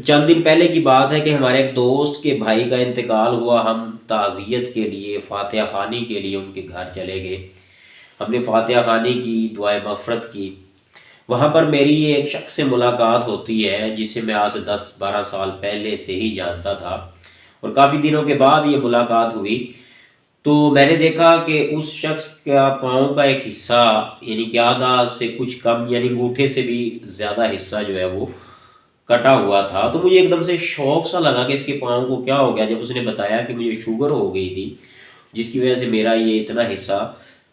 چند دن پہلے کی بات ہے کہ ہمارے ایک دوست کے بھائی کا انتقال ہوا۔ ہم تعزیت کے لیے، فاتحہ خوانی کے لیے ان کے گھر چلے گئے۔ ہم نے فاتحہ خوانی کی، دعائے مغفرت کی۔ وہاں پر میری ایک شخص سے ملاقات ہوتی ہے جسے میں آج سے 10-12 سال پہلے سے ہی جانتا تھا، اور کافی دنوں کے بعد یہ ملاقات ہوئی۔ تو میں نے دیکھا کہ اس شخص کا پاؤں کا ایک حصہ، یعنی کہ آدھا سے کچھ کم، یعنی انگوٹھے سے بھی زیادہ حصہ جو ہے وہ کٹا ہوا تھا۔ تو مجھے ایک دم سے شوق سا لگا کہ اس کے پاؤں کو کیا ہو گیا، جب اس نے بتایا کہ مجھے شوگر ہو گئی تھی جس کی وجہ سے میرا یہ اتنا حصہ،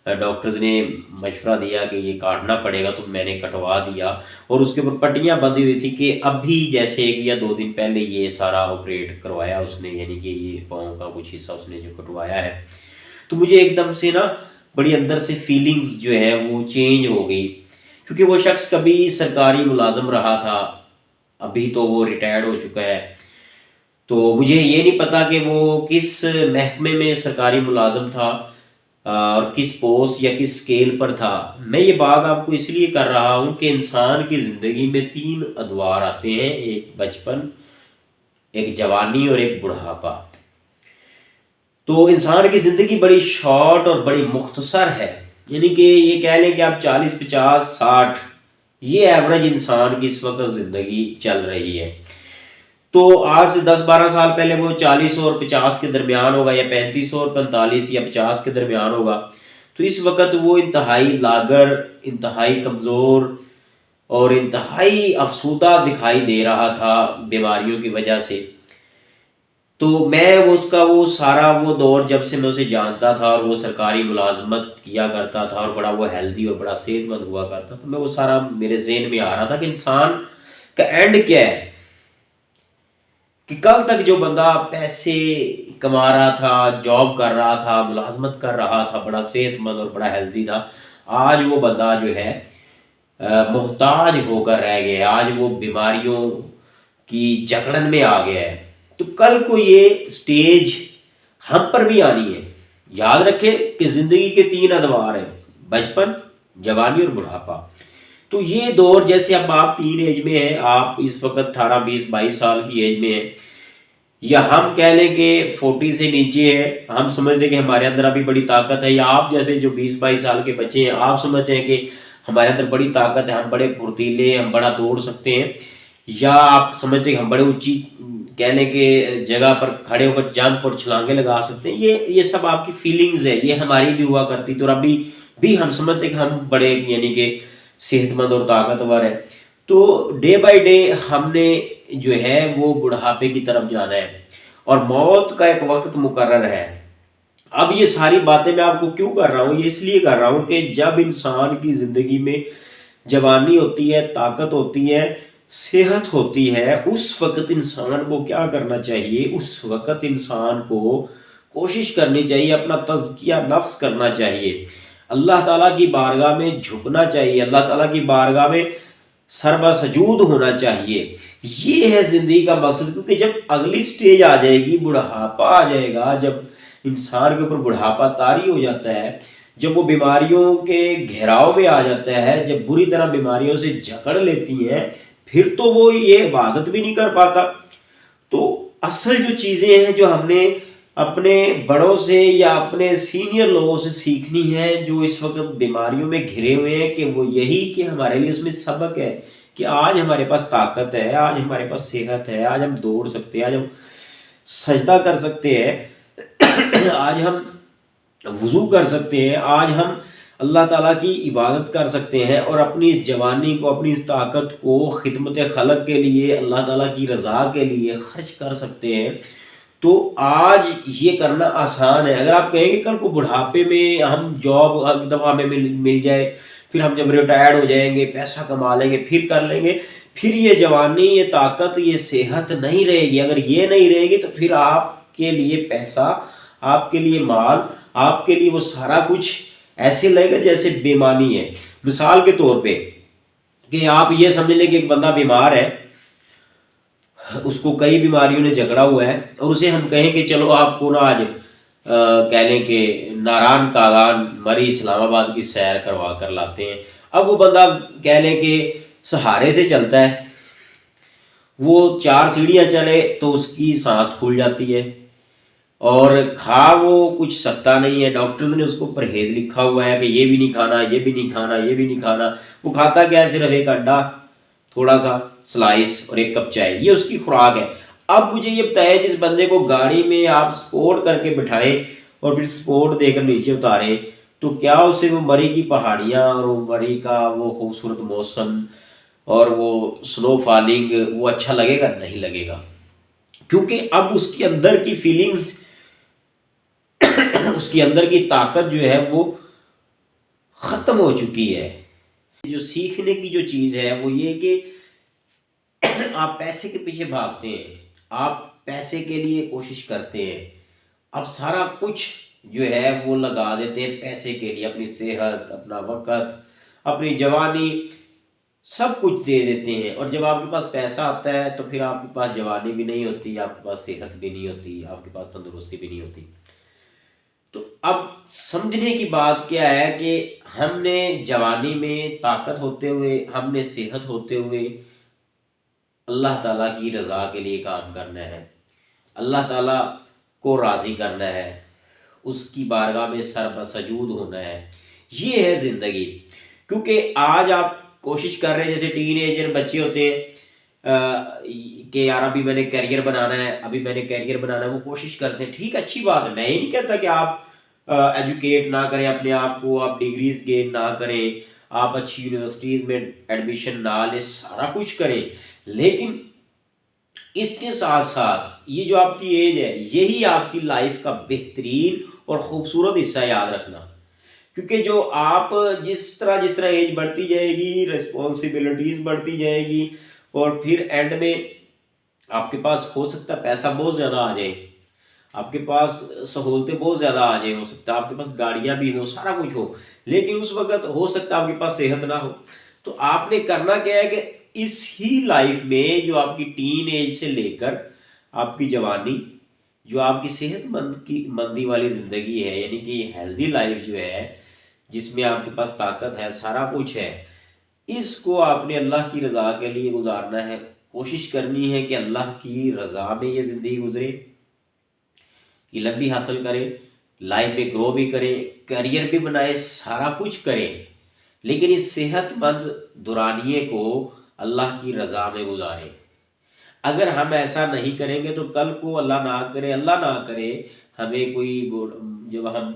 ڈاکٹرز نے مشورہ دیا کہ یہ کاٹنا پڑے گا، تو میں نے کٹوا دیا، اور اس کے اوپر پٹیاں بندھی ہوئی تھی کہ ابھی جیسے 1 یا 2 دن پہلے یہ سارا آپریٹ کروایا اس نے، یعنی کہ یہ پاؤں کا کچھ حصہ اس نے جو کٹوایا ہے۔ تو مجھے ایک دم سے نا بڑی اندر سے فیلنگز جو ہے وہ چینج ہو گئی، کیونکہ وہ شخص کبھی سرکاری ملازم رہا تھا، ابھی تو وہ ریٹائرڈ ہو چکا ہے۔ تو مجھے یہ نہیں پتا کہ وہ کس محکمے میں سرکاری ملازم تھا اور کس پوسٹ یا کس سکیل پر تھا۔ میں یہ بات آپ کو اس لیے کر رہا ہوں کہ انسان کی زندگی میں 3 ادوار آتے ہیں، ایک بچپن، ایک جوانی اور ایک بڑھاپا۔ تو انسان کی زندگی بڑی شارٹ اور بڑی مختصر ہے، یعنی کہ یہ کہہ لیں کہ آپ 40-50-60، یہ ایوریج انسان کی اس وقت زندگی چل رہی ہے۔ تو آج سے 10-12 سال پہلے وہ 40 اور 50 کے درمیان ہوگا، یا 35 اور 45 یا 50 کے درمیان ہوگا۔ تو اس وقت وہ انتہائی لاغر، انتہائی کمزور اور انتہائی افسردہ دکھائی دے رہا تھا بیماریوں کی وجہ سے۔ تو میں اس کا وہ سارا وہ دور، جب سے میں اسے جانتا تھا اور وہ سرکاری ملازمت کیا کرتا تھا اور بڑا وہ ہیلدی اور بڑا صحت مند ہوا کرتا تھا، میں وہ سارا میرے ذہن میں آ رہا تھا کہ انسان کا اینڈ کیا ہے، کہ کل تک جو بندہ پیسے کما رہا تھا، جاب کر رہا تھا، ملازمت کر رہا تھا، بڑا صحت مند اور بڑا ہیلدی تھا، آج وہ بندہ جو ہے محتاج ہو کر رہ گیا، آج وہ بیماریوں کی جکڑن میں آ گیا ہے۔ تو کل کو یہ سٹیج ہم پر بھی آنی ہے۔ یاد رکھیں کہ زندگی کے 3 ادوار ہیں، بچپن، جوانی اور بڑھاپا۔ تو یہ دور، جیسے اب آپ ٹین ایج میں ہیں، آپ اس وقت 18-20-22 سال کی ایج میں ہیں، یا ہم کہہ لیں کہ 40 سے نیچے ہیں، ہم سمجھتے ہیں کہ ہمارے اندر ابھی بڑی طاقت ہے، یا آپ جیسے جو 20-22 سال کے بچے ہیں، آپ سمجھتے ہیں کہ ہمارے اندر بڑی طاقت ہے، ہم بڑے پھرتیلے ہیں، ہم بڑا دوڑ سکتے ہیں، یا آپ سمجھتے ہیں کہ ہم بڑے اونچی کہہ لیں کہ جگہ پر کھڑے ہو کر جمپ اور چھلانگیں لگا سکتے ہیں۔ یہ سب آپ کی فیلنگز ہے، یہ ہماری بھی ہوا کرتی تھی، اور ابھی بھی ہم سمجھتے ہیں کہ ہم بڑے، یعنی کہ صحت مند اور طاقتور ہے۔ تو ڈے بائی ڈے ہم نے جو ہے وہ بڑھاپے کی طرف جانا ہے، اور موت کا ایک وقت مقرر ہے۔ اب یہ ساری باتیں میں آپ کو کیوں کر رہا ہوں؟ یہ اس لیے کر رہا ہوں کہ جب انسان کی زندگی میں جوانی ہوتی ہے، طاقت ہوتی ہے، صحت ہوتی ہے، اس وقت انسان کو کیا کرنا چاہیے؟ اس وقت انسان کو کوشش کرنی چاہیے، اپنا تزکیہ نفس کرنا چاہیے، اللہ تعالیٰ کی بارگاہ میں جھکنا چاہیے، اللہ تعالیٰ کی بارگاہ میں سربسجود ہونا چاہیے۔ یہ ہے زندگی کا مقصد، کیونکہ جب اگلی سٹیج آ جائے گی، بڑھاپا آ جائے گا، جب انسان کے اوپر بڑھاپا طاری ہو جاتا ہے، جب وہ بیماریوں کے گھیراؤ میں آ جاتا ہے، جب بری طرح بیماریوں سے جکڑ لیتی ہیں، پھر تو وہ یہ عبادت بھی نہیں کر پاتا۔ تو اصل جو چیزیں ہیں جو ہم نے اپنے بڑوں سے یا اپنے سینئر لوگوں سے سیکھنی ہے، جو اس وقت بیماریوں میں گھرے ہوئے ہیں، کہ وہ یہی کہ ہمارے لیے اس میں سبق ہے کہ آج ہمارے پاس طاقت ہے، آج ہمارے پاس صحت ہے، آج ہم دوڑ سکتے ہیں، آج ہم سجدہ کر سکتے ہیں، آج ہم وضو کر سکتے ہیں، آج ہم اللہ تعالیٰ کی عبادت کر سکتے ہیں، اور اپنی اس جوانی کو، اپنی اس طاقت کو خدمت خلق کے لیے، اللہ تعالیٰ کی رضا کے لیے خرچ کر سکتے ہیں۔ تو آج یہ کرنا آسان ہے۔ اگر آپ کہیں گے کل کو بڑھاپے میں ہم جاب ایک دفعہ ہمیں مل جائے، پھر ہم جب ریٹائرڈ ہو جائیں گے، پیسہ کما لیں گے، پھر کر لیں گے، پھر یہ جوانی، یہ طاقت، یہ صحت نہیں رہے گی۔ اگر یہ نہیں رہے گی تو پھر آپ کے لیے پیسہ، آپ کے لیے مال، آپ کے لیے وہ سارا کچھ ایسے لگے گا جیسے بےمانی ہے۔ مثال کے طور پہ کہ آپ یہ سمجھ لیں کہ ایک بندہ بیمار ہے، اس کو کئی بیماریوں نے جکڑا ہوا ہے، اور اسے ہم کہیں کہ چلو آپ کو نا آج کہہ لیں کہ ناران کاغان مری اسلام آباد کی سیر کروا کر لاتے ہیں۔ اب وہ بندہ کہہ لیں کہ سہارے سے چلتا ہے، وہ 4 سیڑھیاں چلے تو اس کی سانس پھول جاتی ہے، اور کھا وہ کچھ سکتا نہیں ہے، ڈاکٹرز نے اس کو پرہیز لکھا ہوا ہے کہ یہ بھی نہیں کھانا، یہ بھی نہیں کھانا، یہ بھی نہیں کھانا، وہ کھاتا کیا ہے؟ صرف ایک انڈا، تھوڑا سا سلائس اور ایک کپ چائے، یہ اس کی خوراک ہے۔ اب مجھے یہ بتائیں، جس بندے کو گاڑی میں آپ سپورٹ کر کے بٹھائیں اور پھر سپورٹ دے کر نیچے اتاریں، تو کیا اسے وہ مری کی پہاڑیاں اور وہ مری کا وہ خوبصورت موسم اور وہ سنو فالنگ وہ اچھا لگے گا؟ نہیں لگے گا، کیونکہ اب اس کے اندر کی فیلنگز، اس کی اندر کی طاقت جو ہے وہ ختم ہو چکی ہے۔ جو سیکھنے کی جو چیز ہے وہ یہ کہ آپ پیسے کے پیچھے بھاگتے ہیں، آپ پیسے کے لیے کوشش کرتے ہیں، اب سارا کچھ جو ہے وہ لگا دیتے ہیں پیسے کے لیے، اپنی صحت، اپنا وقت، اپنی جوانی، سب کچھ دے دیتے ہیں، اور جب آپ کے پاس پیسہ آتا ہے تو پھر آپ کے پاس جوانی بھی نہیں ہوتی، آپ کے پاس صحت بھی نہیں ہوتی، آپ کے پاس تندرستی بھی نہیں ہوتی۔ تو اب سمجھنے کی بات کیا ہے کہ ہم نے جوانی میں طاقت ہوتے ہوئے، ہم نے صحت ہوتے ہوئے اللہ تعالیٰ کی رضا کے لیے کام کرنا ہے، اللہ تعالیٰ کو راضی کرنا ہے، اس کی بارگاہ میں سر بسجود ہونا ہے، یہ ہے زندگی۔ کیونکہ آج آپ کوشش کر رہے ہیں، جیسے ٹین ایجر بچے ہوتے ہیں کہ یار ابھی میں نے کیریئر بنانا ہے، ابھی میں نے کیریئر بنانا ہے، وہ کوشش کرتے ہیں، ٹھیک اچھی بات ہے، میں یہ نہیں کہتا کہ آپ ایجوکیٹ نہ کریں اپنے آپ کو، آپ ڈگریز گین نہ کریں، آپ اچھی یونیورسٹیز میں ایڈمیشن نہ لیں، سارا کچھ کریں، لیکن اس کے ساتھ ساتھ یہ جو آپ کی ایج ہے یہی آپ کی لائف کا بہترین اور خوبصورت حصہ، یاد رکھنا۔ کیونکہ جو آپ جس طرح ایج بڑھتی جائے گی، رسپانسبلٹیز بڑھتی جائے گی، اور پھر اینڈ میں آپ کے پاس ہو سکتا ہے پیسہ بہت زیادہ آ جائے، آپ کے پاس سہولتیں بہت زیادہ آ جائیں، ہو سکتا ہے آپ کے پاس گاڑیاں بھی ہو، سارا کچھ ہو، لیکن اس وقت ہو سکتا ہے آپ کے پاس صحت نہ ہو۔ تو آپ نے کرنا کیا ہے کہ اس ہی لائف میں جو آپ کی ٹین ایج سے لے کر آپ کی جوانی، جو آپ کی صحت مندی والی زندگی ہے، یعنی کہ ہیلدی لائف جو ہے، جس میں آپ کے پاس طاقت ہے، سارا کچھ ہے، اس کو آپ نے اللہ کی رضا کے لیے گزارنا ہے، کوشش کرنی ہے کہ اللہ کی رضا میں یہ زندگی گزرے، علم بھی حاصل کریں، لائف میں گرو بھی کریں، کیریئر بھی بنائیں، سارا کچھ کریں، لیکن اس صحت مند دورانیے کو اللہ کی رضا میں گزاریں۔ اگر ہم ایسا نہیں کریں گے تو کل کو اللہ نہ کرے ہمیں کوئی، جب ہم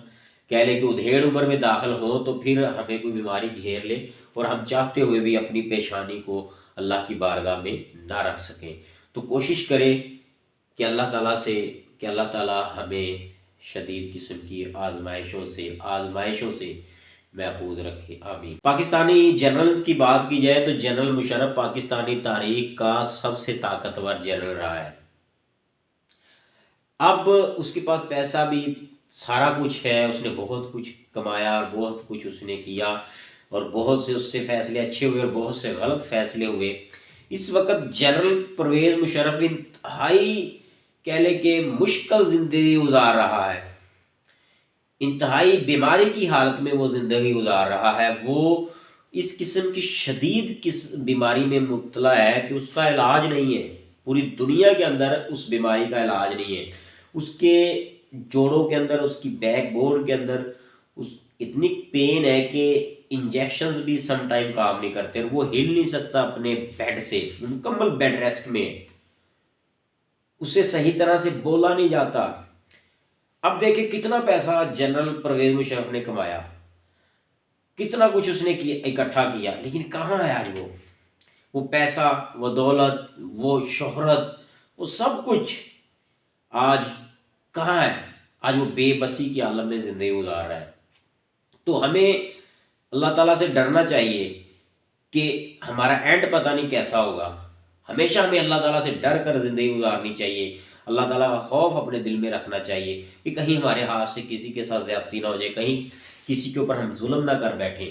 کہہ لیں کہ ادھیڑ عمر میں داخل ہو تو پھر ہمیں کوئی بیماری گھیر لے اور ہم چاہتے ہوئے بھی اپنی پیشانی کو اللہ کی بارگاہ میں نہ رکھ سکیں، تو کوشش کریں کہ اللہ تعالیٰ ہمیں شدید قسم کی آزمائشوں سے محفوظ رکھے، آمین۔ پاکستانی جنرلز کی بات کی جائے تو جنرل مشرف پاکستانی تاریخ کا سب سے طاقتور جنرل رہا ہے۔ اب اس کے پاس پیسہ بھی سارا کچھ ہے، اس نے بہت کچھ کمایا اور بہت کچھ اس نے کیا، اور بہت سے اس سے فیصلے اچھے ہوئے اور بہت سے غلط فیصلے ہوئے۔ اس وقت جنرل پرویز مشرف انتہائی کہہ لے کہ مشکل زندگی گزار رہا ہے، انتہائی بیماری کی حالت میں وہ زندگی گزار رہا ہے، وہ اس قسم کی شدید بیماری میں مبتلا ہے کہ اس کا علاج نہیں ہے، پوری دنیا کے اندر اس بیماری کا علاج نہیں ہے، اس کے جوڑوں کے اندر، اس کی بیک بون کے اندر اتنی پین ہے کہ انجیکشنز بھی سم ٹائم کام نہیں کرتے، اور وہ ہل نہیں سکتا اپنے بیڈ سے، مکمل بیڈ ریسٹ میں، اسے صحیح طرح سے بولا نہیں جاتا۔ اب دیکھیں کتنا پیسہ جنرل پرویز مشرف نے کمایا، کتنا کچھ اس نے اکٹھا کیا، لیکن کہاں ہے آج وہ پیسہ، وہ دولت، وہ شہرت، وہ سب کچھ آج کہاں ہے؟ آج وہ بے بسی کی عالم میں زندگی گزار رہا ہے۔ تو ہمیں اللہ تعالیٰ سے ڈرنا چاہیے کہ ہمارا اینڈ پتہ نہیں کیسا ہوگا، ہمیشہ ہمیں اللہ تعالیٰ سے ڈر کر زندگی گزارنی چاہیے، اللہ تعالیٰ کا خوف اپنے دل میں رکھنا چاہیے کہ کہیں ہمارے ہاتھ سے کسی کے ساتھ زیادتی نہ ہو جائے، کہیں کسی کے اوپر ہم ظلم نہ کر بیٹھیں۔